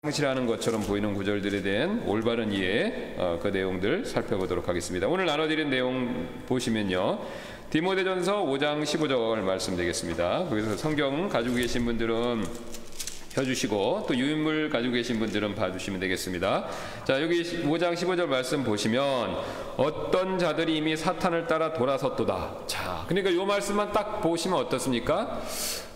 상실하는 것처럼 보이는 구절들에 대한 올바른 이해, 그 내용들 살펴보도록 하겠습니다. 오늘 나눠드린 내용 보시면요, 디모데전서 5장 15절 말씀 되겠습니다. 그래서 성경 가지고 계신 분들은 펴주시고 또 유인물 가지고 계신 분들은 봐주시면 되겠습니다. 자, 여기 5장 15절 말씀 보시면 어떤 자들이 이미 사탄을 따라 돌아섰도다. 자, 그러니까 이 말씀만 딱 보시면 어떻습니까?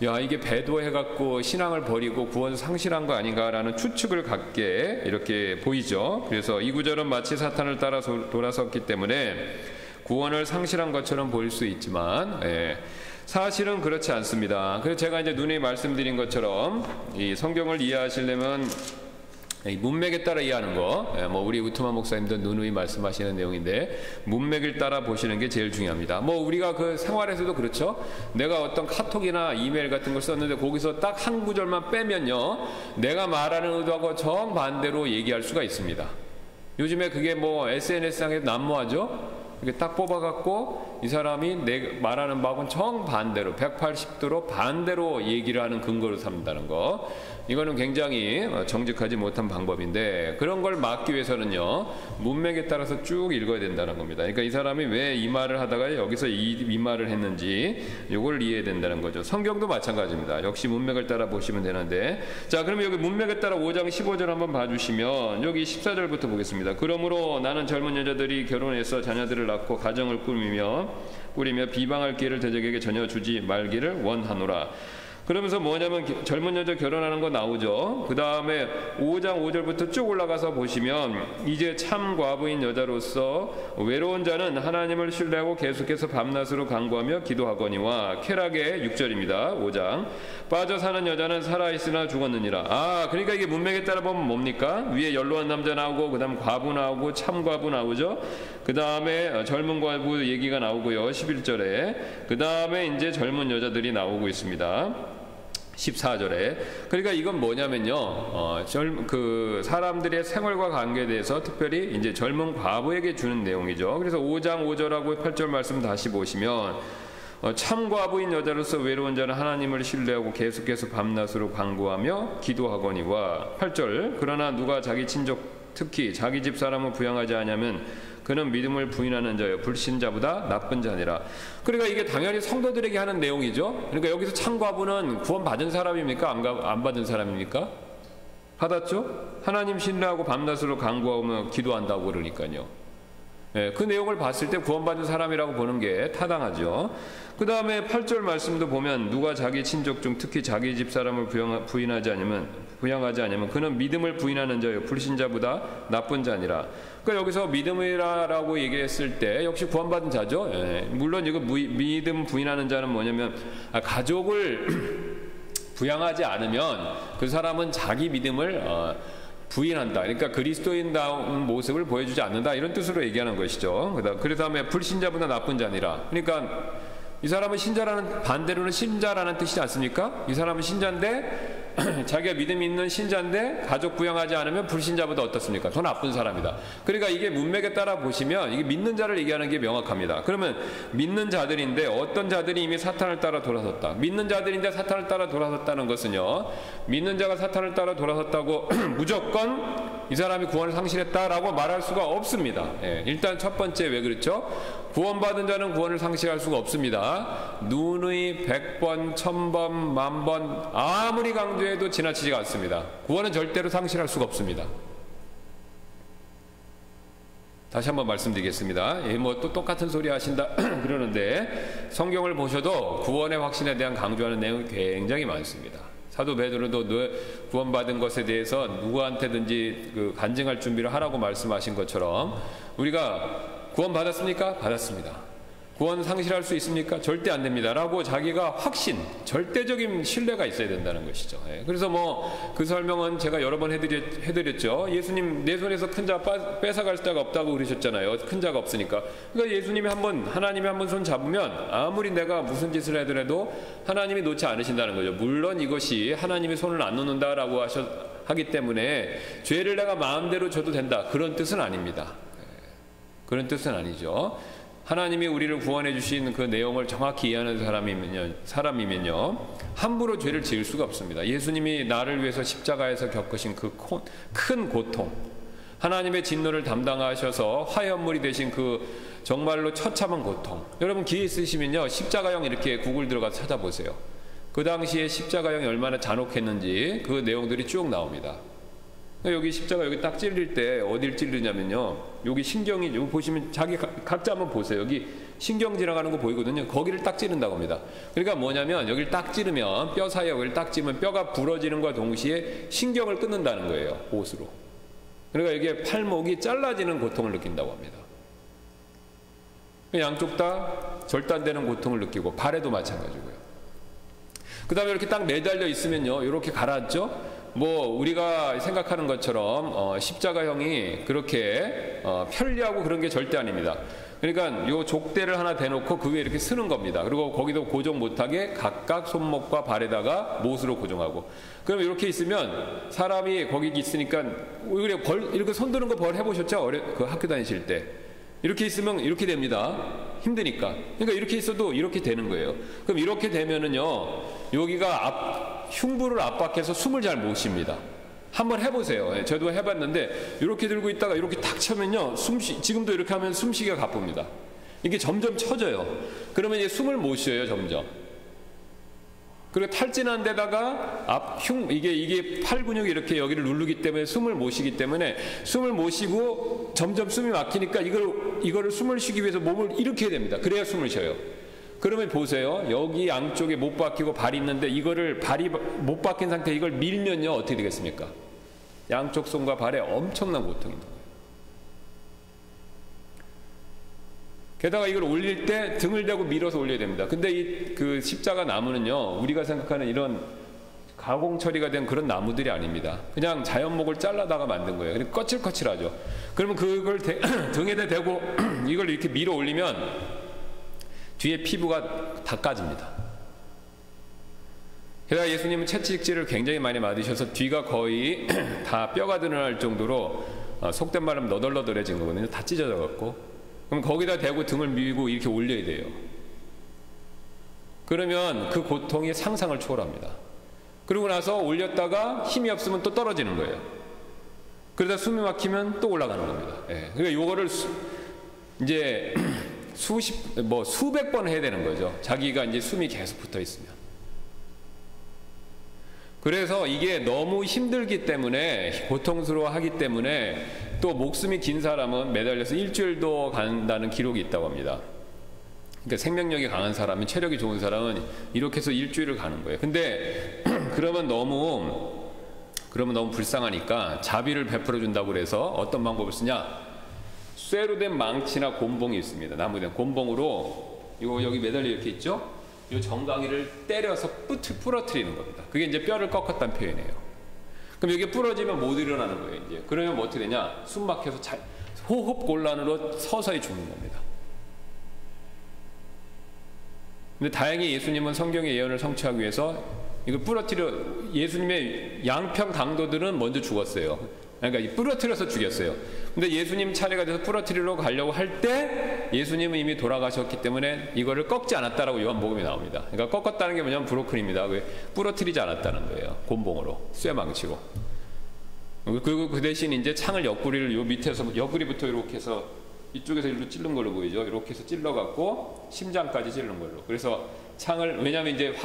야, 이게 배도해갖고 신앙을 버리고 구원 상실한 거 아닌가라는 추측을 갖게 이렇게 보이죠. 그래서 이 구절은 마치 사탄을 따라 돌아섰기 때문에 구원을 상실한 것처럼 보일 수 있지만, 사실은 그렇지 않습니다. 그래서 제가 이제 누누이 말씀드린 것처럼 이 성경을 이해하시려면 문맥에 따라 이해하는 거, 우리 우트만 목사님도 누누이 말씀하시는 내용인데 문맥을 따라 보시는 게 제일 중요합니다. 우리가 그 생활에서도 그렇죠. 내가 어떤 카톡이나 이메일 같은 걸 썼는데 거기서 딱 한 구절만 빼면요, 내가 말하는 의도하고 정반대로 얘기할 수가 있습니다. 요즘에 그게 SNS상에서 난무하죠. 이렇게 딱 뽑아갖고 이 사람이 내 말하는 바하고는 정반대로 180도로 반대로 얘기를 하는 근거로 삼는다는 거, 이거는 굉장히 정직하지 못한 방법인데, 그런 걸 막기 위해서는요 문맥에 따라서 쭉 읽어야 된다는 겁니다. 그러니까 이 사람이 왜 이 말을 하다가 여기서 이 말을 했는지 이걸 이해해야 된다는 거죠. 성경도 마찬가지입니다. 역시 문맥을 따라 보시면 되는데, 자, 그러면 여기 문맥에 따라 5장 15절 한번 봐주시면 여기 14절부터 보겠습니다. 그러므로 나는 젊은 여자들이 결혼해서 자녀들을 낳고 가정을 꾸리며 비방할 기회를 대적에게 전혀 주지 말기를 원하노라. 그러면서 뭐냐면 젊은 여자 결혼하는 거 나오죠. 그 다음에 5장 5절부터 쭉 올라가서 보시면 이제 참 과부인 여자로서 외로운 자는 하나님을 신뢰하고 계속해서 밤낮으로 간구하며 기도하거니와, 쾌락의 6절입니다. 5장 빠져 사는 여자는 살아있으나 죽었느니라. 그러니까 이게 문맥에 따라 보면 뭡니까? 위에 연로한 남자 나오고 그 다음 과부 나오고 참 과부 나오죠. 그 다음에 젊은 과부 얘기가 나오고요. 11절에 그 다음에 이제 젊은 여자들이 나오고 있습니다. 14절에. 그러니까 이건 뭐냐면요, 그 사람들의 생활과 관계에 대해서 특별히 이제 젊은 과부에게 주는 내용이죠. 그래서 5장 5절하고 8절 말씀 다시 보시면 참 과부인 여자로서 외로운 자는 하나님을 신뢰하고 계속해서 밤낮으로 간구하며 기도하거니와, 8절 그러나 누가 자기 친족 특히 자기 집 사람을 부양하지 않으면 그는 믿음을 부인하는 자여 불신자보다 나쁜 자니라. 그러니까 이게 당연히 성도들에게 하는 내용이죠. 그러니까 여기서 참과부는 구원 받은 사람입니까? 안 받은 사람입니까? 받았죠. 하나님 신뢰하고 밤낮으로 간구하며 기도한다고 그러니까요. 그 내용을 봤을 때 구원받은 사람이라고 보는 게 타당하죠. 그 다음에 8절 말씀도 보면 누가 자기 친족 중 특히 자기 집 사람을 부양하지 않으면 그는 믿음을 부인하는 자요 불신자보다 나쁜 자니라. 그러니까 여기서 믿음이라고 얘기했을 때 역시 구원받은 자죠. 물론 이거 믿음 부인하는 자는 뭐냐면 가족을 부양하지 않으면 그 사람은 자기 믿음을 부인한다. 그러니까 그리스도인다운 모습을 보여주지 않는다. 이런 뜻으로 얘기하는 것이죠. 그 다음에 불신자보다 나쁜 자니라. 그러니까 이 사람은 신자라는, 반대로는 신자라는 뜻이지 않습니까? 이 사람은 신자인데 자기가 믿음이 있는 신자인데 가족 부양하지 않으면 불신자보다 어떻습니까? 더 나쁜 사람이다. 그러니까 이게 문맥에 따라 보시면 이게 믿는 자를 얘기하는 게 명확합니다. 그러면 믿는 자들인데 어떤 자들이 이미 사탄을 따라 돌아섰다. 믿는 자들인데 사탄을 따라 돌아섰다는 것은요, 믿는 자가 사탄을 따라 돌아섰다고 무조건 이 사람이 구원을 상실했다라고 말할 수가 없습니다. 일단 첫 번째 왜 그렇죠? 구원받은 자는 구원을 상실할 수가 없습니다. 누누이 100번, 1000번, 만번 아무리 강조해도 지나치지가 않습니다. 구원은 절대로 상실할 수가 없습니다. 다시 한번 말씀드리겠습니다. 또 똑같은 소리 하신다 그러는데 성경을 보셔도 구원의 확신에 대한 강조하는 내용이 굉장히 많습니다. 사도 베드로도 구원받은 것에 대해서 누구한테든지 간증할 준비를 하라고 말씀하신 것처럼 우리가 구원 받았습니까? 받았습니다. 구원 상실할 수 있습니까? 절대 안 됩니다. 라고 자기가 확신, 절대적인 신뢰가 있어야 된다는 것이죠. 그래서 그 설명은 제가 여러 번 해드렸죠. 예수님 내 손에서 큰 자 뺏어갈 자가 없다고 그러셨잖아요. 큰 자가 없으니까. 그러니까 예수님이 하나님이 한번 손 잡으면 아무리 내가 무슨 짓을 하더라도 하나님이 놓지 않으신다는 거죠. 물론 이것이 하나님이 손을 안 놓는다라고 하기 때문에 죄를 내가 마음대로 져도 된다. 그런 뜻은 아닙니다. 그런 뜻은 아니죠. 하나님이 우리를 구원해 주신 그 내용을 정확히 이해하는 사람이면요 함부로 죄를 지을 수가 없습니다. 예수님이 나를 위해서 십자가에서 겪으신 그 큰 고통, 하나님의 진노를 담당하셔서 화해연물이 되신 그 정말로 처참한 고통, 여러분 기회 있으시면요 십자가형 이렇게 구글 들어가서 찾아보세요. 그 당시에 십자가형이 얼마나 잔혹했는지 그 내용들이 쭉 나옵니다. 여기 십자가 여기 딱 찔릴 때 어딜 찔리냐면요, 여기 신경이, 여기 보시면 각자 한번 보세요. 여기 신경 지나가는 거 보이거든요. 거기를 딱 찌른다고 합니다. 그러니까 뭐냐면 여기를 딱 찌르면, 뼈 사이에 여기를 딱 찌르면 뼈가 부러지는 것과 동시에 신경을 끊는다는 거예요, 보스로. 그러니까 이게 팔목이 잘라지는 고통을 느낀다고 합니다. 양쪽 다 절단되는 고통을 느끼고, 발에도 마찬가지고요. 그 다음에 이렇게 딱 매달려 있으면요, 이렇게 가라앉죠. 뭐 우리가 생각하는 것처럼 십자가형이 그렇게 편리하고 그런 게 절대 아닙니다. 그러니까 요 족대를 하나 대놓고 그 위에 이렇게 쓰는 겁니다. 그리고 거기도 고정 못하게 각각 손목과 발에다가 못으로 고정하고, 그럼 이렇게 있으면 사람이 거기 있으니까 이렇게 손 드는 거 벌 해보셨죠? 그 학교 다니실 때 이렇게 있으면 이렇게 됩니다. 힘드니까. 그러니까 이렇게 있어도 이렇게 되는 거예요. 그럼 이렇게 되면은요, 여기가 흉부를 압박해서 숨을 잘 못 쉽니다. 한번 해보세요. 저도 해봤는데 이렇게 들고 있다가 이렇게 탁 쳐면요, 지금도 이렇게 하면 숨쉬기가 가쁩니다. 이게 점점 처져요. 그러면 이제 숨을 못 쉬어요, 점점. 그리고 탈진한 데다가 이게 팔 근육이 이렇게 여기를 누르기 때문에 숨을 못 쉬기 때문에, 숨을 못 쉬고 점점 숨이 막히니까 이거를 숨을 쉬기 위해서 몸을 이렇게 해야 됩니다. 그래야 숨을 쉬어요. 그러면 보세요. 여기 양쪽에 못 박히고 발이 있는데 이거를 발이 못 박힌 상태에 이걸 밀면요, 어떻게 되겠습니까? 양쪽 손과 발에 엄청난 고통이 나요. 게다가 이걸 올릴 때 등을 대고 밀어서 올려야 됩니다. 근데 그 십자가 나무는요, 우리가 생각하는 이런 가공 처리가 된 그런 나무들이 아닙니다. 그냥 자연목을 잘라다가 만든 거예요. 그리고 거칠거칠하죠. 그러면 그걸 등에다 대고 이걸 이렇게 밀어 올리면 뒤에 피부가 다 까집니다. 게다가 예수님은 채찍질을 굉장히 많이 맞으셔서 뒤가 거의 다 뼈가 드러날 정도로 속된 말하면 너덜너덜해진 거거든요. 다 찢어져 갖고. 그럼 거기다 대고 등을 밀고 이렇게 올려야 돼요. 그러면 그 고통이 상상을 초월합니다. 그러고 나서 올렸다가 힘이 없으면 또 떨어지는 거예요. 그러다 숨이 막히면 또 올라가는 겁니다. 예. 그러니까 요거를 이제 수백 번 해야 되는 거죠. 자기가 이제 숨이 계속 붙어 있으면. 그래서 이게 너무 힘들기 때문에, 고통스러워하기 때문에, 또 목숨이 긴 사람은 매달려서 일주일도 간다는 기록이 있다고 합니다. 그러니까 생명력이 강한 사람은, 체력이 좋은 사람은 이렇게 해서 일주일을 가는 거예요. 근데 그러면 너무 불쌍하니까 자비를 베풀어 준다고 그래서 어떤 방법을 쓰냐? 쇠로 된 망치나 곤봉이 있습니다. 나무된 곤봉으로 여기 매달려 이렇게 있죠? 이 정강이를 때려서 부러뜨리는 겁니다. 그게 이제 뼈를 꺾었다는 표현이에요. 그럼 이게 부러지면 못 일어나는 거예요. 이제 그러면 뭐 어떻게 되냐? 숨 막혀서 호흡 곤란으로 서서히 죽는 겁니다. 근데 다행히 예수님은 성경의 예언을 성취하기 위해서 이걸 예수님의 양평 강도들은 먼저 죽었어요. 그러니까 부러뜨려서 죽였어요. 근데 예수님 차례가 돼서 부러뜨리러 가려고 할 때 예수님은 이미 돌아가셨기 때문에 이거를 꺾지 않았다라고 요한복음에 나옵니다. 그러니까 꺾었다는 게 뭐냐면 브로큰입니다. 부러뜨리지 않았다는 거예요. 곤봉으로, 쇠망치로. 그리고 그 대신 이제 창을 옆구리를 요 밑에서, 옆구리부터 이렇게 해서 이쪽에서 이렇게 찔른 걸로 보이죠. 이렇게 해서 찔러갖고 심장까지 찔른 걸로. 그래서 창을, 왜냐하면 이제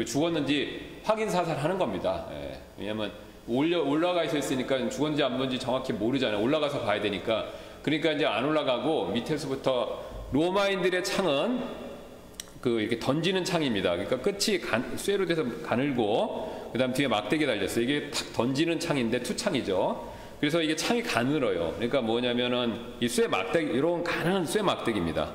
죽었는지 확인 사살하는 겁니다. 예. 왜냐하면 올라가 있으니까 죽었는지 안 죽었는지 정확히 모르잖아요. 올라가서 봐야 되니까. 그러니까 이제 안 올라가고 밑에서부터, 로마인들의 창은 이렇게 던지는 창입니다. 그러니까 끝이 쇠로 돼서 가늘고, 그 다음 뒤에 막대기 달렸어요. 이게 탁 던지는 창인데 투창이죠. 그래서 이게 창이 가늘어요. 그러니까 뭐냐면은 이 쇠 막대기, 이런 가늘한 쇠 막대기입니다.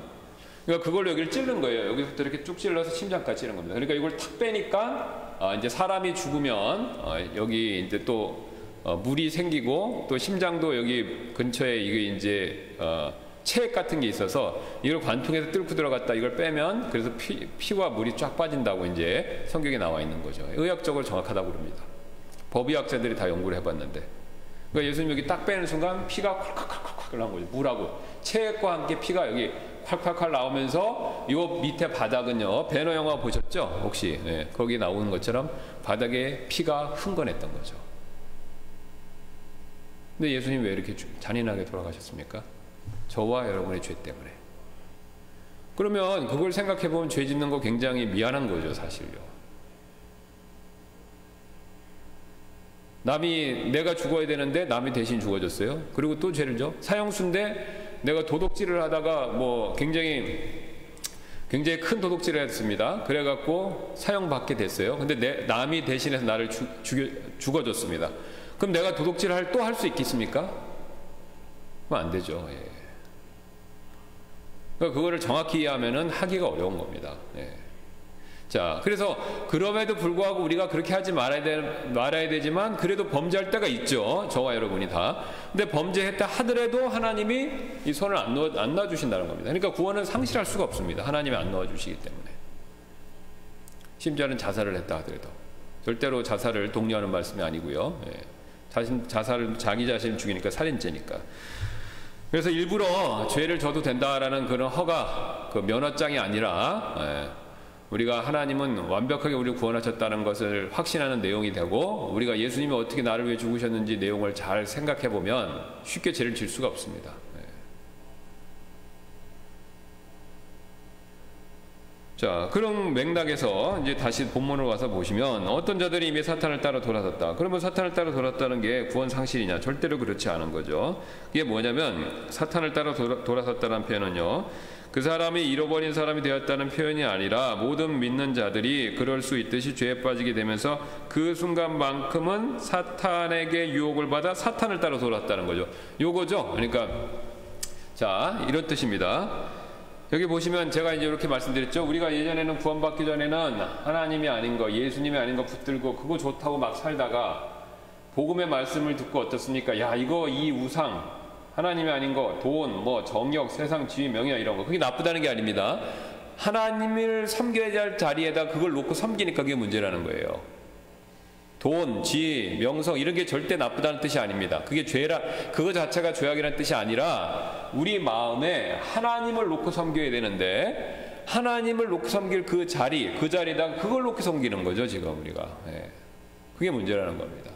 그러니까 그걸로 여기를 찌른 거예요. 여기서부터 이렇게 쭉 찔러서 심장까지 찌른 겁니다. 그러니까 이걸 탁 빼니까 이제 사람이 죽으면 여기 이제 또 물이 생기고, 또 심장도 여기 근처에 이게 이제 체액 같은 게 있어서 이걸 관통해서 뚫고 들어갔다 이걸 빼면, 그래서 피와 물이 쫙 빠진다고 이제 성경에 나와 있는 거죠. 의학적으로 정확하다고 그럽니다. 법의학자들이 다 연구를 해봤는데, 그러니까 예수님 여기 딱 빼는 순간 피가 콱콱콱콱 흘러간 거죠. 물하고 체액과 함께 피가 여기 콸콸콸 나오면서 이 밑에 바닥은요, 배너 영화 보셨죠? 혹시 거기 나오는 것처럼 바닥에 피가 흥건했던 거죠. 근데 예수님 왜 이렇게 잔인하게 돌아가셨습니까? 저와 여러분의 죄 때문에. 그러면 그걸 생각해보면 죄 짓는 거 굉장히 미안한 거죠, 사실요. 내가 죽어야 되는데 남이 대신 죽어줬어요. 그리고 또 죄를 져. 사형수인데 내가 도둑질을 하다가 뭐 굉장히 큰 도둑질을 했습니다. 그래갖고 사형받게 됐어요. 근데 남이 대신해서 나를 죽어줬습니다. 그럼 내가 도둑질을 또 할 수 있겠습니까? 그럼 안 되죠. 예. 그러니까 그거를 정확히 이해하면은 하기가 어려운 겁니다. 예. 자, 그래서 그럼에도 불구하고 우리가 그렇게 하지 말아야 되지만 그래도 범죄할 때가 있죠. 저와 여러분이 다. 근데 범죄했다 하더라도 하나님이 이 손을 안 놔주신다는 겁니다. 그러니까 구원은 상실할 수가 없습니다. 하나님이 안 놔주시기 때문에. 심지어는 자살을 했다 하더라도. 절대로 자살을 독려하는 말씀이 아니고요. 예. 자기 자신을 죽이니까 살인죄니까. 그래서 일부러 죄를 져도 된다라는 그런 그 면허장이 아니라, 우리가 하나님은 완벽하게 우리를 구원하셨다는 것을 확신하는 내용이 되고, 우리가 예수님이 어떻게 나를 위해 죽으셨는지 내용을 잘 생각해 보면 쉽게 죄를 질 수가 없습니다. 자, 그런 맥락에서 이제 다시 본문으로 와서 보시면 어떤 자들이 이미 사탄을 따라 돌아섰다. 그러면 사탄을 따라 돌았다는 게 구원 상실이냐? 절대로 그렇지 않은 거죠. 이게 뭐냐면 사탄을 따라 돌아섰다는 표현은요, 그 사람이 잃어버린 사람이 되었다는 표현이 아니라 모든 믿는 자들이 그럴 수 있듯이 죄에 빠지게 되면서 그 순간만큼은 사탄에게 유혹을 받아 사탄을 따라 돌았다는 거죠. 요거죠. 그러니까 자, 이런 뜻입니다. 여기 보시면 제가 이제 이렇게 말씀드렸죠. 우리가 예전에는 구원받기 전에는 하나님이 아닌 거, 예수님이 아닌 거 붙들고 그거 좋다고 막 살다가 복음의 말씀을 듣고 어떻습니까? 야, 이 우상, 하나님이 아닌 거, 돈, 뭐 정력, 세상 지위, 명예 이런 거, 그게 나쁘다는 게 아닙니다. 하나님을 섬겨야 할 자리에다 그걸 놓고 섬기니까 그게 문제라는 거예요. 돈, 지위, 명성 이런 게 절대 나쁘다는 뜻이 아닙니다. 그거 자체가 죄악이라는 뜻이 아니라 우리 마음에 하나님을 놓고 섬겨야 되는데 하나님을 놓고 섬길 그 자리에다가 그걸 놓고 섬기는 거죠, 지금 우리가. 그게 문제라는 겁니다.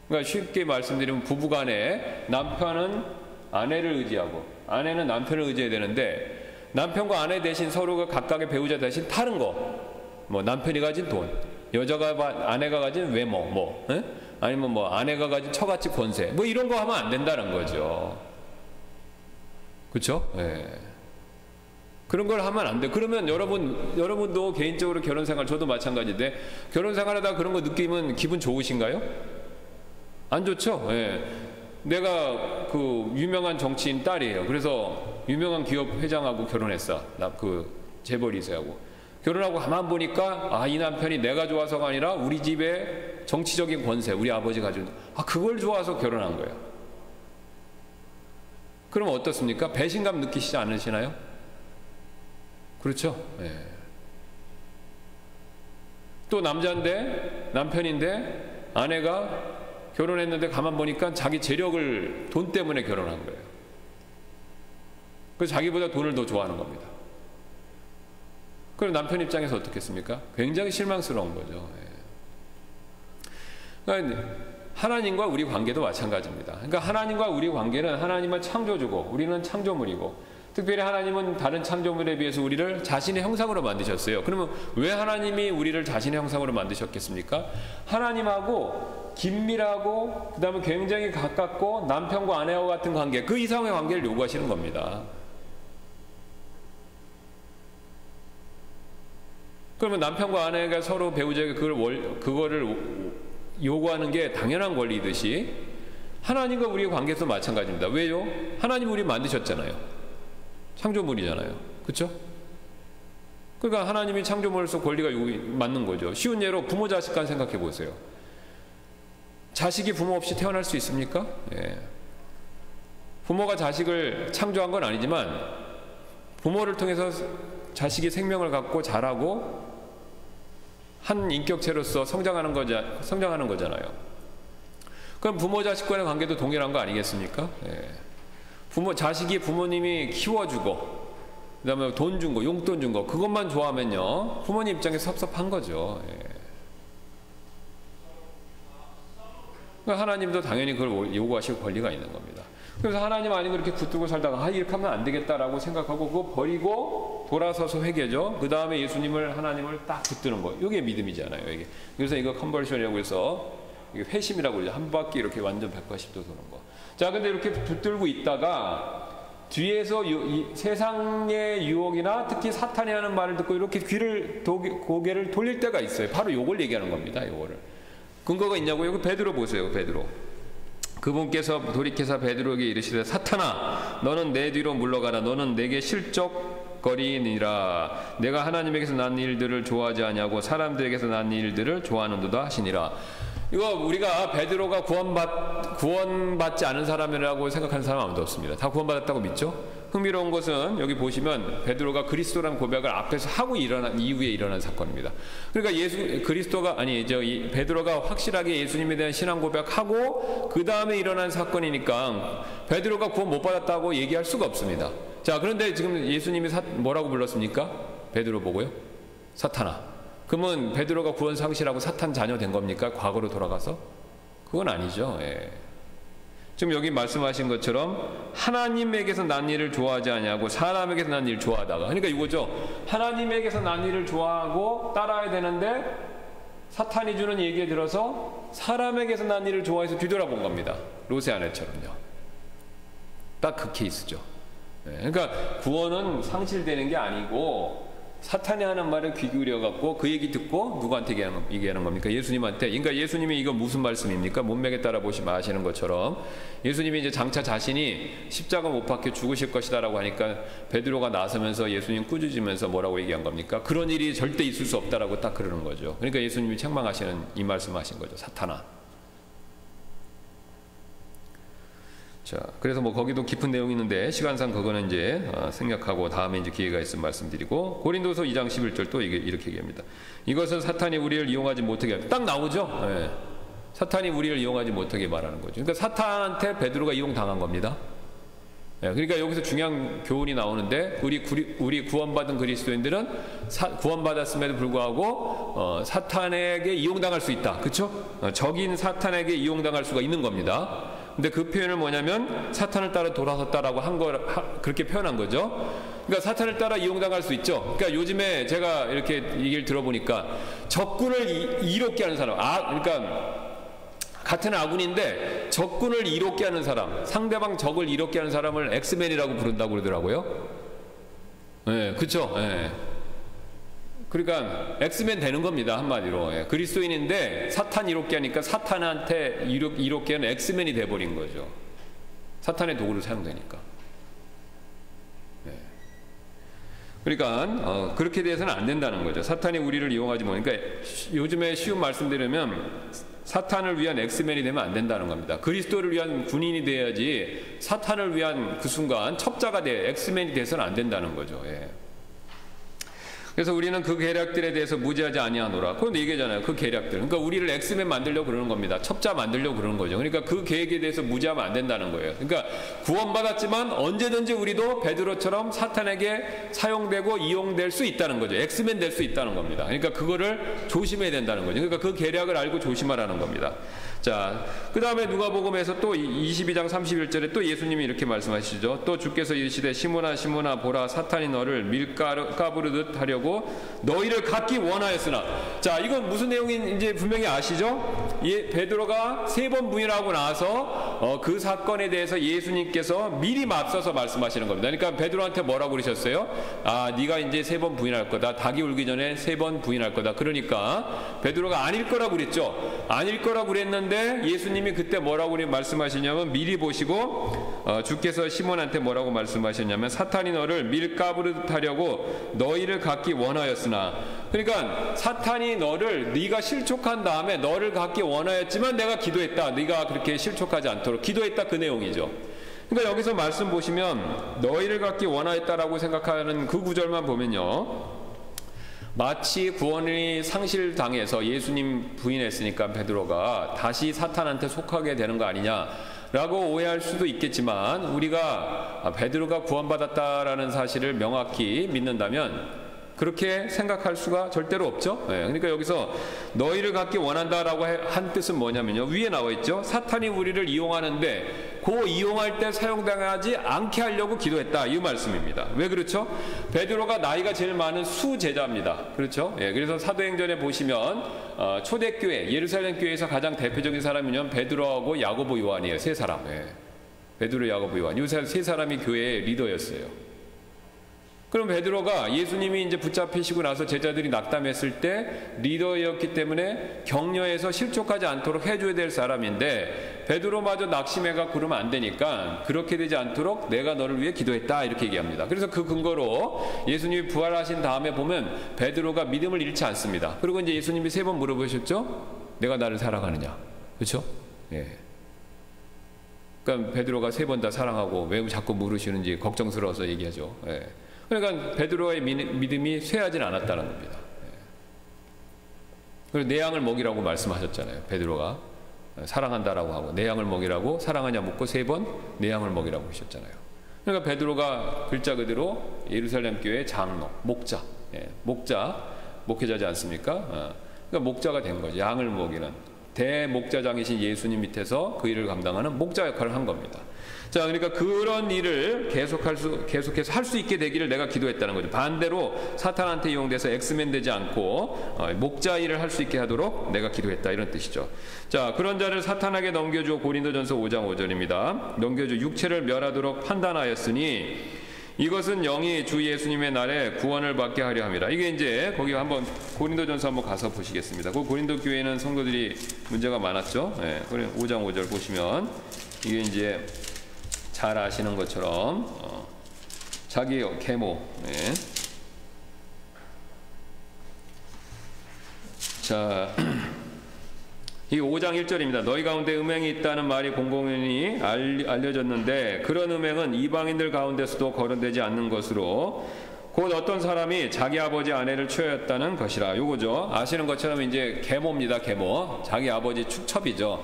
그러니까 쉽게 말씀드리면 부부간에 남편은 아내를 의지하고 아내는 남편을 의지해야 되는데 남편과 아내 대신 서로가 각각의 배우자 대신 다른 거, 뭐 남편이 가진 돈, 아내가 가진 외모, 아니면 뭐 아내가 가진 처가집 권세, 뭐 이런 거 하면 안 된다는 거죠. 그렇죠? 그런 걸 하면 안 돼. 그러면 여러분도 개인적으로 결혼 생활, 저도 마찬가지인데 결혼 생활하다 그런 거 느끼면 기분 좋으신가요? 안 좋죠? 내가 그 유명한 정치인 딸이에요. 그래서 유명한 기업 회장하고 결혼했어. 그 재벌 2세하고. 결혼하고 가만 보니까 이 남편이 내가 좋아서가 아니라 우리 집의 정치적인 권세, 우리 아버지 가지고 그걸 좋아서 결혼한 거예요. 그럼 어떻습니까? 배신감 느끼시지 않으시나요? 그렇죠? 또 남편인데 아내가 결혼했는데 가만 보니까 자기 재력을 돈 때문에 결혼한 거예요. 그래서 자기보다 돈을 더 좋아하는 겁니다. 그럼 남편 입장에서 어떻겠습니까? 굉장히 실망스러운 거죠. 그러니까 하나님과 우리 관계도 마찬가지입니다. 그러니까 하나님과 우리 관계는 하나님은 창조주고 우리는 창조물이고, 특별히 하나님은 다른 창조물에 비해서 우리를 자신의 형상으로 만드셨어요. 그러면 왜 하나님이 우리를 자신의 형상으로 만드셨겠습니까? 하나님하고 긴밀하고 그 다음에 굉장히 가깝고 남편과 아내와 같은 관계, 그 이상의 관계를 요구하시는 겁니다. 그러면 남편과 아내가 서로 배우자에게 그거를 요구하는 게 당연한 권리이듯이 하나님과 우리의 관계도 마찬가지입니다. 왜요? 하나님 우리 만드셨잖아요. 창조물이잖아요. 그렇죠? 그러니까 하나님이 창조물로서 권리가 맞는 거죠. 쉬운 예로 부모 자식 간 생각해 보세요. 자식이 부모 없이 태어날 수 있습니까? 부모가 자식을 창조한 건 아니지만 부모를 통해서 자식이 생명을 갖고 자라고 한 인격체로서 성장하는 거잖아요. 그럼 부모 자식 간의 관계도 동일한 거 아니겠습니까? 예. 자식이 부모님이 키워주고 그다음에 돈 준 거, 용돈 준 거 그것만 좋아하면요 부모님 입장에서 섭섭한 거죠. 예. 그러니까 하나님도 당연히 그걸 요구하실 권리가 있는 겁니다. 그래서 하나님 아니면 이렇게 붙들고 살다가 이렇게 하면 안 되겠다라고 생각하고 그거 버리고 돌아서서 회개죠. 그 다음에 예수님을 하나님을 딱 붙드는 거. 이게 믿음이잖아요. 이게. 그래서 이거 컨버션이라고 해서 이게 회심이라고 그러죠. 한 바퀴 이렇게 완전 180도 도는 거. 자, 근데 이렇게 붙들고 있다가 뒤에서 이 세상의 유혹이나 특히 사탄이 하는 말을 듣고 이렇게 고개를 돌릴 때가 있어요. 바로 요걸 얘기하는 겁니다. 요거를. 근거가 있냐고요? 여기 베드로 보세요. 베드로. 그분께서 돌이켜서 베드로에게 이르시되 사탄아 너는 내 뒤로 물러가라. 너는 내게 실족거리니라. 내가 하나님에게서 난 일들을 좋아하지 아니하고 사람들에게서 난 일들을 좋아하는도다 하시니라. 이거 우리가 베드로가 구원받지 않은 사람이라고 생각하는 사람 아무도 없습니다. 다 구원받았다고 믿죠? 흥미로운 것은 여기 보시면 베드로가 그리스도라는 고백을 앞에서 하고 일어난 이후에 일어난 사건입니다. 그러니까 베드로가 확실하게 예수님에 대한 신앙 고백하고 그 다음에 일어난 사건이니까 베드로가 구원 못 받았다고 얘기할 수가 없습니다. 자, 그런데 지금 예수님이 뭐라고 불렀습니까? 베드로 보고요? 사탄아. 그러면 베드로가 구원 상실하고 사탄 자녀 된 겁니까? 과거로 돌아가서? 그건 아니죠. 예. 지금 여기 말씀하신 것처럼 하나님에게서 난 일을 좋아하지 아니하고 사람에게서 난 일을 좋아하다가, 그러니까 이거죠. 하나님에게서 난 일을 좋아하고 따라야 되는데 사탄이 주는 얘기에 들어서 사람에게서 난 일을 좋아해서 뒤돌아본 겁니다. 롯의 아내처럼요. 딱 그 케이스죠. 예. 그러니까 구원은 상실되는 게 아니고 사탄이 하는 말을 귀 기울여갖고 그 얘기 듣고 누구한테 얘기하는 겁니까? 예수님한테. 그러니까 예수님이 이거 무슨 말씀입니까? 문맥에 따라 보시면 아시는 것처럼 예수님이 이제 장차 자신이 십자가 못 박혀 죽으실 것이다라고 하니까 베드로가 나서면서 예수님 꾸짖으면서 뭐라고 얘기한 겁니까? 그런 일이 절대 있을 수 없다라고 딱 그러는 거죠. 그러니까 예수님이 책망하시는 이 말씀하신 거죠. 사탄아. 자, 그래서 뭐 거기도 깊은 내용이 있는데 시간상 그거는 이제 생략하고 다음에 이제 기회가 있으면 말씀드리고, 고린도서 2장 11절 또 이렇게 얘기합니다. 이것은 사탄이 우리를 이용하지 못하게 합니다. 딱 나오죠. 네. 사탄이 우리를 이용하지 못하게 말하는 거죠. 그러니까 사탄한테 베드로가 이용당한 겁니다. 네. 그러니까 여기서 중요한 교훈이 나오는데 우리 구원받은 그리스도인들은 구원받았음에도 불구하고 사탄에게 이용당할 수 있다. 그렇죠? 적인 사탄에게 이용당할 수가 있는 겁니다. 근데 그 표현을 뭐냐면 사탄을 따라 돌아섰다라고 그렇게 표현한 거죠. 그러니까 사탄을 따라 이용당할 수 있죠. 그러니까 요즘에 제가 이렇게 얘기를 들어보니까 적군을 이롭게 하는 사람, 그러니까 같은 아군인데 적군을 이롭게 하는 사람, 상대방 적을 이롭게 하는 사람을 엑스맨이라고 부른다고 그러더라고요. 네, 그렇죠. 네. 그러니까 엑스맨 되는 겁니다. 한마디로. 예. 그리스도인인데 사탄 이롭게 하니까 사탄한테 이롭게 하는 엑스맨이 돼버린 거죠. 사탄의 도구로 사용되니까. 예. 그러니까 그렇게 돼서는 안 된다는 거죠. 사탄이 우리를 이용하지 못하니까. 그러니까 요즘에 쉬운 말씀드리면 사탄을 위한 엑스맨이 되면 안 된다는 겁니다. 그리스도를 위한 군인이 돼야지 사탄을 위한 그 순간 첩자가 엑스맨이 돼서는 안 된다는 거죠. 예. 그래서 우리는 그 계략들에 대해서 무지하지 아니하노라. 그런데 얘기하잖아요. 그 계략들. 그러니까 우리를 엑스맨 만들려고 그러는 겁니다. 첩자 만들려고 그러는 거죠. 그러니까 그 계획에 대해서 무지하면 안 된다는 거예요. 그러니까 구원받았지만 언제든지 우리도 베드로처럼 사탄에게 사용되고 이용될 수 있다는 거죠. 엑스맨 될 수 있다는 겁니다. 그러니까 그거를 조심해야 된다는 거죠. 그러니까 그 계략을 알고 조심하라는 겁니다. 자, 그 다음에 누가복음에서 또 22장 31절에 또 예수님이 이렇게 말씀하시죠. 또 주께서 이르시되 시몬아 시몬아 보라 사탄이 너를 밀가부르듯 하려고 너희를 갖기 원하였으나. 자, 이건 무슨 내용인지 분명히 아시죠? 베드로가 3번 부인하고 나서 그 사건에 대해서 예수님께서 미리 맞서서 말씀하시는 겁니다. 그러니까 베드로한테 뭐라고 그러셨어요? 네가 이제 3번 부인할 거다. 닭이 울기 전에 3번 부인할 거다. 그러니까 베드로가 아닐 거라고 그랬죠. 아닐 거라고 그랬는데 예수님이 그때 뭐라고 말씀하시냐면 미리 보시고 주께서 시몬한테 뭐라고 말씀하셨냐면 사탄이 너를 밀가부르듯 하려고 너희를 갖기 원하였으나. 그러니까 사탄이 네가 실족한 다음에 너를 갖기 원하였지만 내가 기도했다. 네가 그렇게 실족하지 않도록 기도했다. 그 내용이죠. 그러니까 여기서 말씀 보시면 너희를 갖기 원하였다라고 생각하는 그 구절만 보면요, 마치 구원이 상실당해서 예수님 부인했으니까 베드로가 다시 사탄한테 속하게 되는 거 아니냐라고 오해할 수도 있겠지만, 우리가 베드로가 구원받았다라는 사실을 명확히 믿는다면 그렇게 생각할 수가 절대로 없죠. 그러니까 여기서 너희를 갖기 원한다라고 한 뜻은 뭐냐면요, 위에 나와 있죠. 사탄이 우리를 이용하는데 그 이용할 때 사용당하지 않게 하려고 기도했다, 이 말씀입니다. 왜 그렇죠? 베드로가 나이가 제일 많은 수제자입니다. 그렇죠? 그래서 사도행전에 보시면 초대교회 예루살렘 교회에서 가장 대표적인 사람이면 베드로하고 야고보 요한이에요. 세 사람. 베드로, 야고보, 요한, 이 세 사람이 교회의 리더였어요. 그럼 베드로가 예수님이 이제 붙잡히시고 나서 제자들이 낙담했을 때 리더였기 때문에 격려해서 실족하지 않도록 해줘야 될 사람인데, 베드로마저 낙심해가 그러면 안 되니까 그렇게 되지 않도록 내가 너를 위해 기도했다, 이렇게 얘기합니다. 그래서 그 근거로 예수님이 부활하신 다음에 보면 베드로가 믿음을 잃지 않습니다. 그리고 이제 예수님이 3번 물어보셨죠. 내가 나를 사랑하느냐, 그렇죠? 그러니까 베드로가 3번 다 사랑하고 왜 자꾸 물으시는지 걱정스러워서 얘기하죠. 그러니까 베드로의 믿음이 쇠하진 않았다는 겁니다. 그리고 내 양을 먹이라고 말씀하셨잖아요. 베드로가 사랑한다라고 하고 내 양을 먹이라고, 사랑하냐 묻고 3번 내 양을 먹이라고 하셨잖아요. 그러니까 베드로가 글자 그대로 예루살렘 교회의 장로, 목자, 목회자지 않습니까? 그러니까 목자가 된 거죠. 양을 먹이는 대목자장이신 예수님 밑에서 그 일을 감당하는 목자 역할을 한 겁니다. 자, 그러니까 그런 일을 계속해서 할 수 있게 되기를 내가 기도했다는 거죠. 반대로 사탄한테 이용돼서 엑스맨 되지 않고 목자 일을 할 수 있게 하도록 내가 기도했다, 이런 뜻이죠. 자, 그런 자를 사탄에게 넘겨주어, 고린도전서 5장 5절입니다. 넘겨주 육체를 멸하도록 판단하였으니 이것은 영이 주 예수님의 날에 구원을 받게 하려 함이라. 이게 이제 거기 한번 고린도전서 한번 가서 보시겠습니다. 그 고린도 교회는 성도들이 문제가 많았죠. 5장 5절 보시면 이게 이제 잘 아시는 것처럼 자기 계모. 자, 이 5장 1절입니다. 너희 가운데 음행이 있다는 말이 공공연히 알려졌는데 그런 음행은 이방인들 가운데서도 거론되지 않는 것으로 곧 어떤 사람이 자기 아버지 아내를 취하였다는 것이라. 요거죠. 아시는 것처럼 이제 계모입니다. 계모. 자기 아버지 축첩이죠.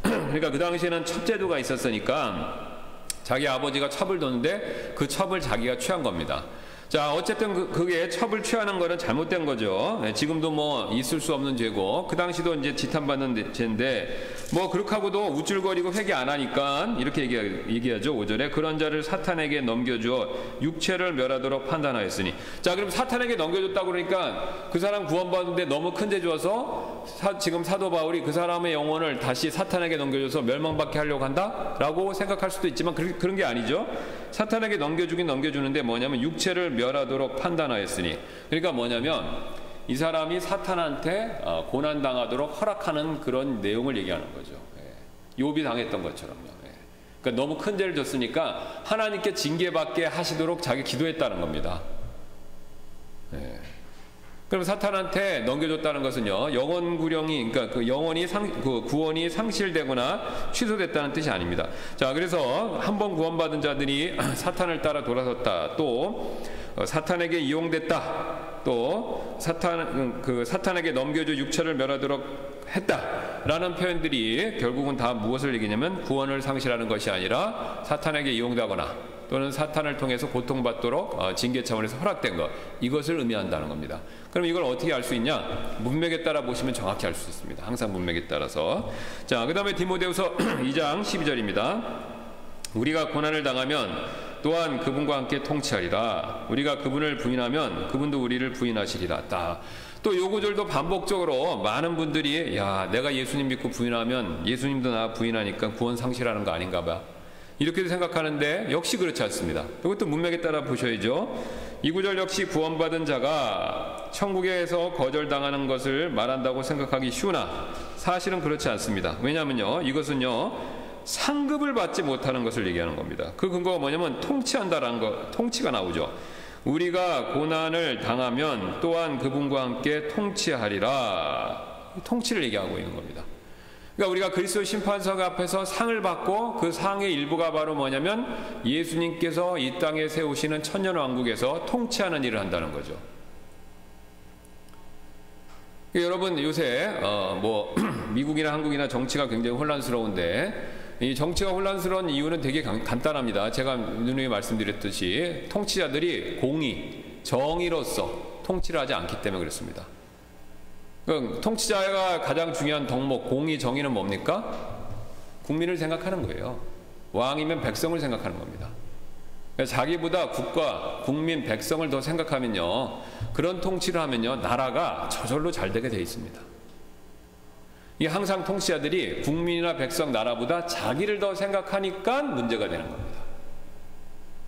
그러니까 그 당시에는 첩제도가 있었으니까 자기 아버지가 첩을 뒀는데 그 첩을 자기가 취한 겁니다. 자, 어쨌든 그게 첩을 취하는 거는 잘못된 거죠. 지금도 뭐 있을 수 없는 죄고, 그 당시도 이제 지탄받는 죄인데, 뭐 그렇게 하고도 우쭐거리고 회개 안 하니까 이렇게 얘기하죠. 5절에 그런 자를 사탄에게 넘겨주어 육체를 멸하도록 판단하였으니. 자, 그럼 사탄에게 넘겨줬다고 그러니까 그 사람 구원받는데 너무 큰 죄 줘서 지금 사도 바울이 그 사람의 영혼을 다시 사탄에게 넘겨줘서 멸망받게 하려고 한다라고 생각할 수도 있지만 그런 게 아니죠. 사탄에게 넘겨주긴 넘겨주는데 뭐냐면 육체를 멸하도록 판단하였으니. 그러니까 뭐냐면 이 사람이 사탄한테 고난당하도록 허락하는 그런 내용을 얘기하는 거죠. 욥이 당했던 것처럼요. 그러니까 너무 큰 죄를 졌으니까 하나님께 징계받게 하시도록 자기 기도했다는 겁니다. 그럼 사탄한테 넘겨줬다는 것은요, 영혼 구령이, 그러니까 그 영혼이 그 구원이 상실되거나 취소됐다는 뜻이 아닙니다. 자, 그래서 한번 구원받은 자들이 사탄을 따라 돌아섰다, 또 사탄에게 이용됐다, 또 사탄에게 넘겨줘 육체를 멸하도록 했다라는 표현들이 결국은 다 무엇을 얘기냐면 구원을 상실하는 것이 아니라 사탄에게 이용되거나 또는 사탄을 통해서 고통받도록 징계 차원에서 허락된 것, 이것을 의미한다는 겁니다. 그럼 이걸 어떻게 알 수 있냐? 문맥에 따라 보시면 정확히 알 수 있습니다. 항상 문맥에 따라서. 자, 그 다음에 디모데후서 2장 12절입니다. 우리가 고난을 당하면 또한 그분과 함께 통치하리라. 우리가 그분을 부인하면 그분도 우리를 부인하시리라. 또 요 구절도 반복적으로 많은 분들이 내가 예수님 믿고 부인하면 예수님도 나 부인하니까 구원 상실하는 거 아닌가 봐, 이렇게도 생각하는데 역시 그렇지 않습니다. 이것도 문맥에 따라 보셔야죠. 이 구절 역시 구원받은 자가 천국에서 거절당하는 것을 말한다고 생각하기 쉬우나 사실은 그렇지 않습니다. 왜냐하면요, 이것은요 상급을 받지 못하는 것을 얘기하는 겁니다. 그 근거가 뭐냐면 통치한다라는 거, 통치가 나오죠. 우리가 고난을 당하면 또한 그분과 함께 통치하리라. 통치를 얘기하고 있는 겁니다. 그러니까 우리가 그리스도 심판석 앞에서 상을 받고 그 상의 일부가 바로 뭐냐면 예수님께서 이 땅에 세우시는 천년왕국에서 통치하는 일을 한다는 거죠. 여러분 요새 뭐 미국이나 한국이나 정치가 굉장히 혼란스러운데 이 정치가 혼란스러운 이유는 되게 간단합니다. 제가 누누이 말씀드렸듯이 통치자들이 공의, 정의로서 통치를 하지 않기 때문에 그렇습니다. 그럼 통치자가 가장 중요한 덕목, 공의, 정의는 뭡니까? 국민을 생각하는 거예요. 왕이면 백성을 생각하는 겁니다. 자기보다 국가, 국민, 백성을 더 생각하면요, 그런 통치를 하면요, 나라가 저절로 잘 되게 돼 있습니다. 이 항상 통치자들이 국민이나 백성, 나라보다 자기를 더 생각하니까 문제가 되는 겁니다.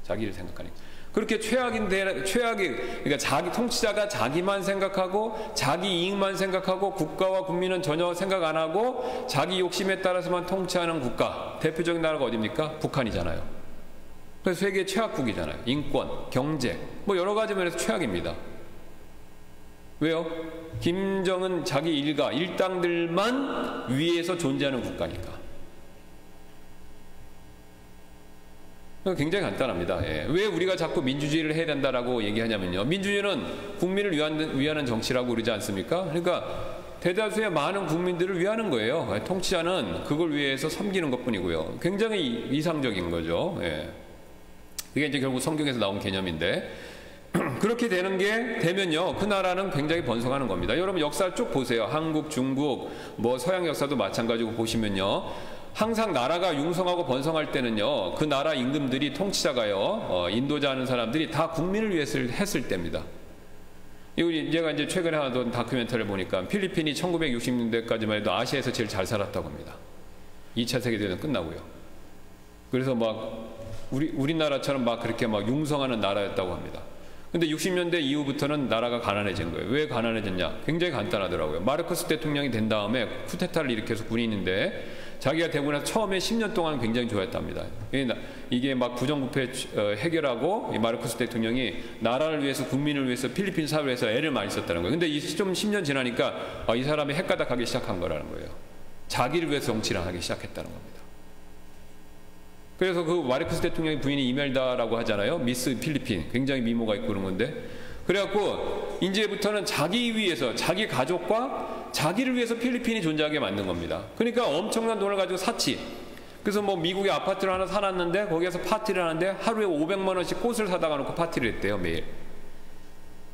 자기를 생각하니까. 그렇게 그러니까 자기 통치자가 자기만 생각하고 자기 이익만 생각하고 국가와 국민은 전혀 생각 안 하고 자기 욕심에 따라서만 통치하는 국가, 대표적인 나라가 어디입니까? 북한이잖아요. 그래서 세계 최악국이잖아요. 인권, 경제, 뭐 여러 가지 면에서 최악입니다. 왜요? 김정은 자기 일가, 일당들만 위에서 존재하는 국가니까. 굉장히 간단합니다. 예. 왜 우리가 자꾸 민주주의를 해야 된다라고 얘기하냐면요. 민주주의는 국민을 위하는 정치라고 그러지 않습니까? 그러니까 대다수의 많은 국민들을 위하는 거예요. 통치자는 그걸 위해서 섬기는 것뿐이고요. 굉장히 이상적인 거죠. 예. 그게 이제 결국 성경에서 나온 개념인데 그렇게 되면요, 그 나라는 굉장히 번성하는 겁니다. 여러분 역사를 쭉 보세요. 한국, 중국, 뭐 서양 역사도 마찬가지고 보시면요, 항상 나라가 융성하고 번성할 때는요, 그 나라 임금들이 통치자가요, 인도자 하는 사람들이 다 국민을 위해서 했을 때입니다. 제가 이제 최근에 하던 다큐멘터리를 보니까 필리핀이 1960년대까지만 해도 아시아에서 제일 잘 살았다고 합니다. 2차 세계대전 끝나고요. 그래서 막 우리나라처럼 막 그렇게 막 융성하는 나라였다고 합니다. 근데 60년대 이후부터는 나라가 가난해진 거예요. 왜 가난해졌냐? 굉장히 간단하더라고요. 마르코스 대통령이 된 다음에 쿠데타를 일으켜서 군인인데 자기가 되고 나서 처음에 10년 동안 굉장히 좋아했답니다. 이게 막 부정부패 해결하고 마르코스 대통령이 나라를 위해서, 국민을 위해서, 필리핀 사회를 위해서 애를 많이 썼다는 거예요. 근데 좀 10년 지나니까 이 사람이 헷가닥하기 시작한 거라는 거예요. 자기를 위해서 정치를 하기 시작했다는 겁니다. 그래서 그 마르코스 대통령의 부인이 이멜다라고 하잖아요. 미스 필리핀. 굉장히 미모가 있고 그런 건데. 그래갖고 이제부터는 자기 위해서, 자기 가족과 자기를 위해서 필리핀이 존재하게 만든 겁니다. 그러니까 엄청난 돈을 가지고 샀지. 그래서 뭐 미국에 아파트를 하나 사놨는데 거기에서 파티를 하는데 하루에 500만 원씩 꽃을 사다가 놓고 파티를 했대요, 매일.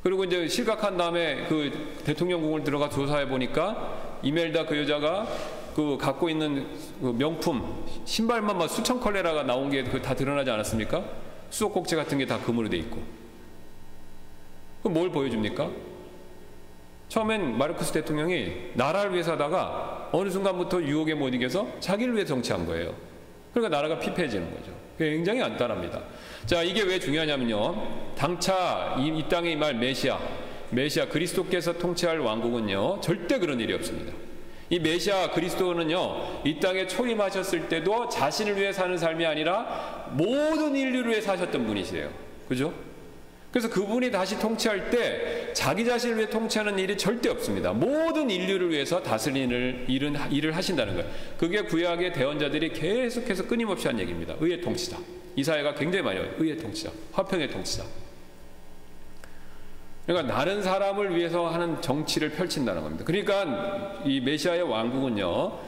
그리고 이제 실각한 다음에 그 대통령궁을 들어가 조사해 보니까 이멜다 그 여자가 그 갖고 있는 그 명품 신발만 막 수천 컬레라가 나온 게 다 드러나지 않았습니까? 수도꼭지 같은 게 다 금으로 돼 있고. 그럼 뭘 보여줍니까? 처음엔 마르코스 대통령이 나라를 위해서 하다가 어느 순간부터 유혹에 못 이겨서 자기를 위해 정치한 거예요. 그러니까 나라가 피폐해지는 거죠. 굉장히 간단합니다. 자, 이게 왜 중요하냐면요, 당차 이 땅에 임할 메시아 그리스도께서 통치할 왕국은요, 절대 그런 일이 없습니다. 이 메시아 그리스도는요, 이 땅에 초림하셨을 때도 자신을 위해 사는 삶이 아니라 모든 인류를 위해 사셨던 분이세요. 그죠? 그래서 그분이 다시 통치할 때 자기 자신을 위해 통치하는 일이 절대 없습니다. 모든 인류를 위해서 다스리는 일을 하신다는 거예요. 그게 구약의 대언자들이 계속해서 끊임없이 한 얘기입니다. 의의 통치자. 이사야가 굉장히 많이 해요. 의의 통치자, 화평의 통치자. 그러니까 다른 사람을 위해서 하는 정치를 펼친다는 겁니다. 그러니까 이 메시아의 왕국은요,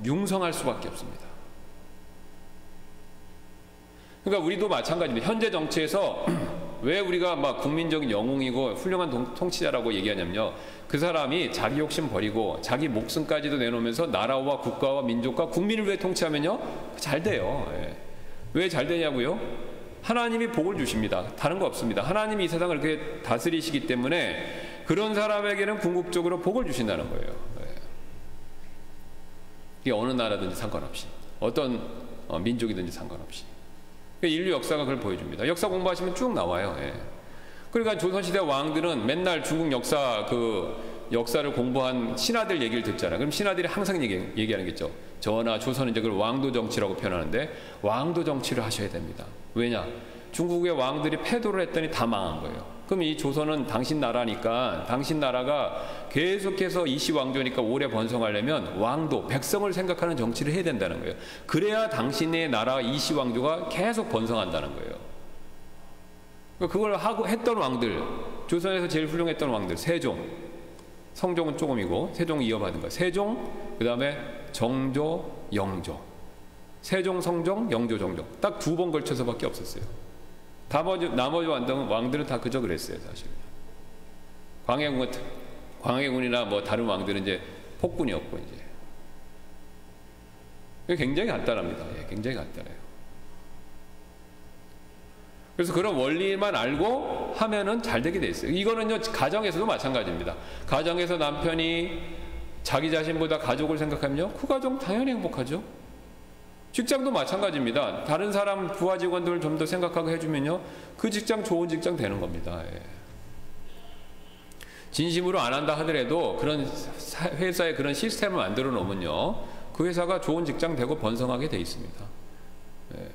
융성할 수밖에 없습니다. 그러니까 우리도 마찬가지입니다. 현재 정치에서 왜 우리가 막 국민적인 영웅이고 훌륭한 통치자라고 얘기하냐면요, 그 사람이 자기 욕심 버리고 자기 목숨까지도 내놓으면서 나라와 국가와 민족과 국민을 위해 통치하면요, 잘 돼요. 예. 왜 잘 되냐고요? 하나님이 복을 주십니다. 다른 거 없습니다. 하나님이 이 세상을 그렇게 다스리시기 때문에 그런 사람에게는 궁극적으로 복을 주신다는 거예요. 예. 이게 어느 나라든지 상관없이, 어떤 민족이든지 상관없이. 인류 역사가 그걸 보여줍니다. 역사 공부하시면 쭉 나와요. 예. 그러니까 조선시대 왕들은 맨날 중국 역사를 공부한 신하들 얘기를 듣잖아요. 그럼 신하들이 항상 얘기하는 게 있죠. 전하, 조선은 이제 그걸 왕도 정치라고 표현하는데 왕도 정치를 하셔야 됩니다. 왜냐? 중국의 왕들이 패도를 했더니 다 망한 거예요. 그럼 이 조선은 당신 나라니까, 당신 나라가 계속해서 이시왕조니까 오래 번성하려면 왕도, 백성을 생각하는 정치를 해야 된다는 거예요. 그래야 당신의 나라 이시왕조가 계속 번성한다는 거예요. 그걸 하고 했던 왕들, 조선에서 제일 훌륭했던 왕들, 세종, 성종은 조금이고 세종 이어받은 거. 세종, 그 다음에 정조, 영조. 세종, 성종, 영조, 정조. 딱 2번 걸쳐서밖에 없었어요. 나머지 왕들은 다 그저 그랬어요, 사실. 광해군이나 뭐 다른 왕들은 이제 폭군이었고 이제. 굉장히 간단합니다. 예, 굉장히 간단해요. 그래서 그런 원리만 알고 하면은 잘 되게 돼 있어요. 이거는요, 가정에서도 마찬가지입니다. 가정에서 남편이 자기 자신보다 가족을 생각하면요, 그 가정 당연히 행복하죠. 직장도 마찬가지입니다. 다른 사람 부하 직원들을 좀 더 생각하게 해주면요, 그 직장 좋은 직장 되는 겁니다. 예. 진심으로 안 한다 하더라도 그런 회사에 그런 시스템을 만들어 놓으면요, 그 회사가 좋은 직장 되고 번성하게 돼 있습니다. 예.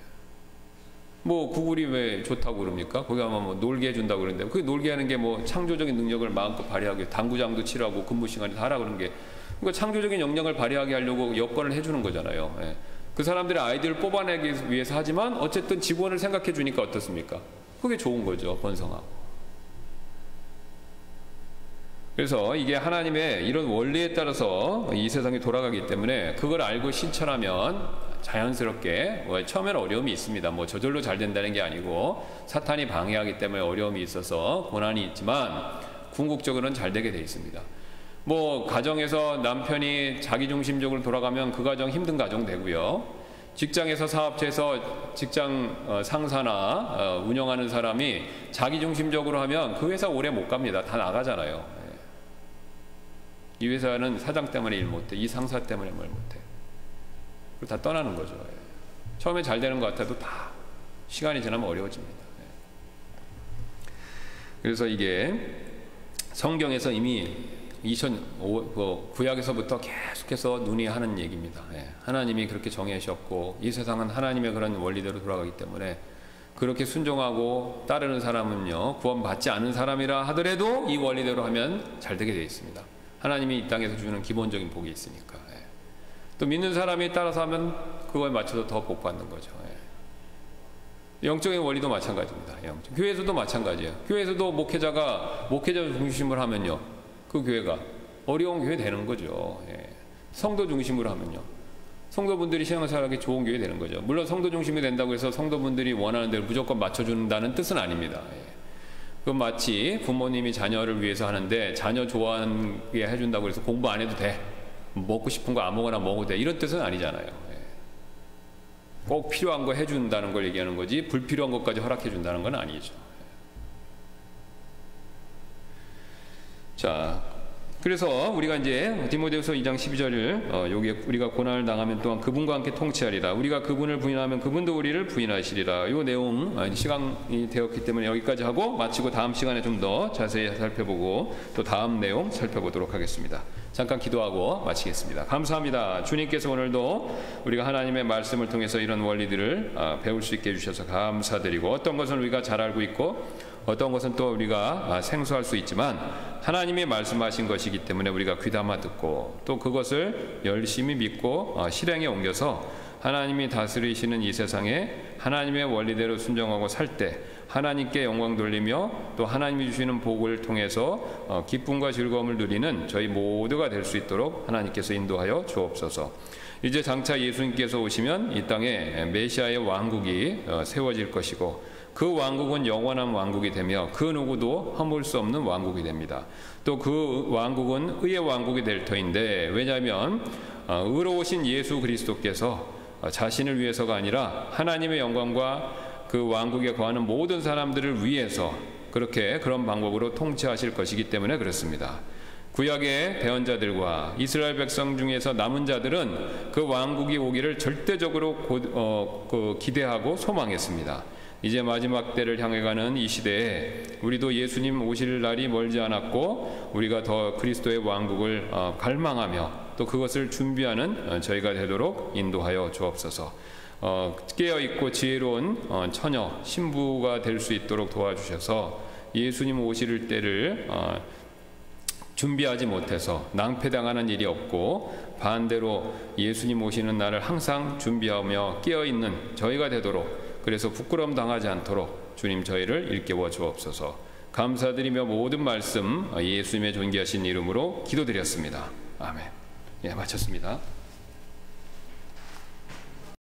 뭐 구글이 왜 좋다고 그럽니까? 거기 가면 뭐 놀게 해준다고 그러는데, 그 놀게 하는 게 뭐 창조적인 능력을 마음껏 발휘하게, 당구장도 치라고 근무 시간이 다 하라 그런 게, 그러니까 창조적인 역량을 발휘하게 하려고 여건을 해주는 거잖아요. 예. 그 사람들의 아이디어를 뽑아내기 위해서 하지만 어쨌든 직원을 생각해 주니까 어떻습니까? 그게 좋은 거죠. 번성하고. 그래서 이게 하나님의 이런 원리에 따라서 이 세상이 돌아가기 때문에 그걸 알고 실천하면 자연스럽게, 처음에는 어려움이 있습니다. 뭐 저절로 잘 된다는 게 아니고 사탄이 방해하기 때문에 어려움이 있어서 고난이 있지만 궁극적으로는 잘 되게 돼 있습니다. 뭐 가정에서 남편이 자기중심적으로 돌아가면 그 가정 힘든 가정 되고요. 직장에서 사업체에서 직장 상사나 운영하는 사람이 자기중심적으로 하면 그 회사 오래 못 갑니다. 다 나가잖아요. 이 회사는 사장 때문에 일 못해, 이 상사 때문에 뭘 못해. 다 떠나는 거죠. 처음에 잘 되는 것 같아도 다 시간이 지나면 어려워집니다. 그래서 이게 성경에서 이미 구약에서부터 계속해서 눈이 하는 얘기입니다. 하나님이 그렇게 정해주셨고 이 세상은 하나님의 그런 원리대로 돌아가기 때문에 그렇게 순종하고 따르는 사람은요, 구원받지 않은 사람이라 하더라도 이 원리대로 하면 잘 되게 되어 있습니다. 하나님이 이 땅에서 주는 기본적인 복이 있으니까. 또 믿는 사람이 따라서 하면 그거에 맞춰서 더 복 받는 거죠. 영적인 원리도 마찬가지입니다. 교회에서도 마찬가지예요. 교회에서도 목회자 중심으로 하면요, 그 교회가 어려운 교회 되는 거죠. 성도 중심으로 하면요, 성도분들이 신앙생활하기 좋은 교회 되는 거죠. 물론 성도 중심이 된다고 해서 성도분들이 원하는 대로 무조건 맞춰준다는 뜻은 아닙니다. 그건 마치 부모님이 자녀를 위해서 하는데 자녀 좋아하게 해준다고 해서 공부 안 해도 돼, 먹고 싶은 거 아무거나 먹어도 돼, 이런 뜻은 아니잖아요. 꼭 필요한 거 해준다는 걸 얘기하는 거지 불필요한 것까지 허락해 준다는 건 아니죠. 자, 그래서 우리가 이제 디모데후서 2장 12절을 여기에 우리가 고난을 당하면 또한 그분과 함께 통치하리라. 우리가 그분을 부인하면 그분도 우리를 부인하시리라. 이 내용 시간이 되었기 때문에 여기까지 하고 마치고 다음 시간에 좀 더 자세히 살펴보고 또 다음 내용 살펴보도록 하겠습니다. 잠깐 기도하고 마치겠습니다. 감사합니다. 주님께서 오늘도 우리가 하나님의 말씀을 통해서 이런 원리들을 배울 수 있게 해주셔서 감사드리고, 어떤 것은 우리가 잘 알고 있고 어떤 것은 또 우리가 생소할 수 있지만 하나님이 말씀하신 것이기 때문에 우리가 귀담아 듣고 또 그것을 열심히 믿고 실행에 옮겨서 하나님이 다스리시는 이 세상에 하나님의 원리대로 순종하고 살 때 하나님께 영광 돌리며 또 하나님이 주시는 복을 통해서 기쁨과 즐거움을 누리는 저희 모두가 될 수 있도록 하나님께서 인도하여 주옵소서. 이제 장차 예수님께서 오시면 이 땅에 메시아의 왕국이 세워질 것이고 그 왕국은 영원한 왕국이 되며 그 누구도 허물 수 없는 왕국이 됩니다. 또 그 왕국은 의의 왕국이 될 터인데, 왜냐하면 의로우신 예수 그리스도께서 자신을 위해서가 아니라 하나님의 영광과 그 왕국에 거하는 모든 사람들을 위해서 그런 방법으로 통치하실 것이기 때문에 그렇습니다. 구약의 대언자들과 이스라엘 백성 중에서 남은 자들은 그 왕국이 오기를 절대적으로 기대하고 소망했습니다. 이제 마지막 때를 향해 가는 이 시대에 우리도 예수님 오실 날이 멀지 않았고 우리가 더 그리스도의 왕국을 갈망하며 또 그것을 준비하는 저희가 되도록 인도하여 주옵소서. 깨어있고 지혜로운 처녀 신부가 될 수 있도록 도와주셔서 예수님 오실 때를 준비하지 못해서 낭패당하는 일이 없고 반대로 예수님 오시는 날을 항상 준비하며 깨어있는 저희가 되도록, 그래서 부끄러움 당하지 않도록 주님 저희를 일깨워 주옵소서. 감사드리며 모든 말씀 예수님의 존귀하신 이름으로 기도드렸습니다. 아멘. 예, 마쳤습니다.